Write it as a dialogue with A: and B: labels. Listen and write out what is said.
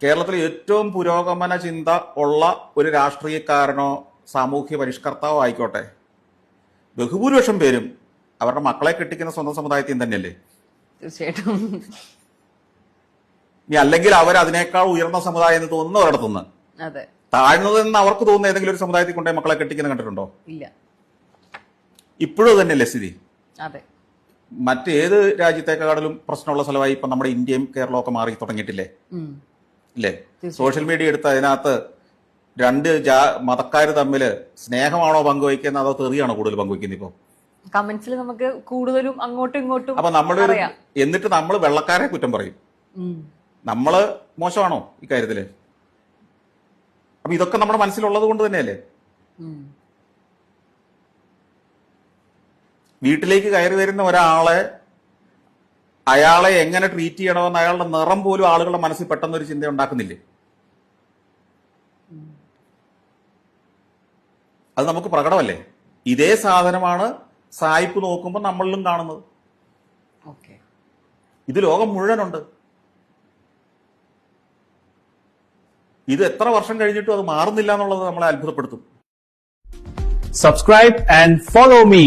A: കേരളത്തിലെ ഏറ്റവും പുരോഗമന ചിന്ത ഉള്ള ഒരു രാഷ്ട്രീയക്കാരനോ സാമൂഹ്യ പരിഷ്കർത്താവോ ആയിക്കോട്ടെ, ബഹുഭൂരിപക്ഷം പേരും അവരുടെ മക്കളെ കെട്ടിക്കുന്ന സ്വന്തം സമുദായത്തിൽ തന്നെയല്ലേ?
B: തീർച്ചയായിട്ടും.
A: ഇനി അല്ലെങ്കിൽ അവർ അതിനേക്കാൾ ഉയർന്ന സമുദായം എന്ന് തോന്നുന്ന ഒരിടത്തുനിന്ന്
B: അതെ,
A: താഴ്ന്നതെന്ന് അവർക്ക് തോന്നുന്ന ഏതെങ്കിലും ഒരു സമുദായത്തിൽ കൊണ്ടേ മക്കളെ കെട്ടിക്കുന്ന കണ്ടിട്ടുണ്ടോ?
B: ഇല്ല.
A: ഇപ്പോഴും തന്നെയല്ലേ സ്ഥിതി?
B: അതെ.
A: മറ്റേത് രാജ്യത്തെക്കാളും പ്രശ്നമുള്ള സ്ഥലമായി ഇപ്പൊ നമ്മുടെ ഇന്ത്യയും കേരളവും ഒക്കെ മാറി തുടങ്ങിയിട്ടില്ലേ? ഇല്ലേ? സോഷ്യൽ മീഡിയ എടുത്ത് അതിനകത്ത് രണ്ട് മതക്കാർ തമ്മിൽ സ്നേഹമാണോ പങ്കുവയ്ക്കുന്നത് അതോ തെറിയാണോ കൂടുതൽ പങ്കുവയ്ക്കുന്നത്? ഇപ്പൊ
B: കമന്റ്സിൽ നമുക്ക് കൂടുതലും അങ്ങോട്ടും ഇങ്ങോട്ടും
A: അപ്പൊ നമ്മളൊരു എന്നിട്ട് നമ്മൾ വെള്ളക്കാരെ കുറ്റം പറയും. നമ്മള് മോശമാണോ ഇക്കാര്യത്തില്? അപ്പൊ ഇതൊക്കെ നമ്മുടെ മനസ്സിലുള്ളത് കൊണ്ട് തന്നെയല്ലേ? വീട്ടിലേക്ക് കയറി വരുന്ന ഒരാളെ അയാളെ എങ്ങനെ ട്രീറ്റ് ചെയ്യണമെന്ന് അയാളുടെ നിറം പോലും ആളുകളുടെ മനസ്സിൽ പെട്ടെന്നൊരു ചിന്ത ഉണ്ടാക്കുന്നില്ലേ? അത് നമുക്ക് പ്രകടമല്ലേ? ഇതേ സാധനമാണ് സായിപ്പ് നോക്കുമ്പോൾ നമ്മളിലും കാണുന്നത്. ഇത് ലോകം മുഴുവനുണ്ട്. ഇത് എത്ര വർഷം കഴിഞ്ഞിട്ടും അത് മാറുന്നില്ല എന്നുള്ളത് നമ്മളെ അത്ഭുതപ്പെടുത്തും.
C: Subscribe and follow me.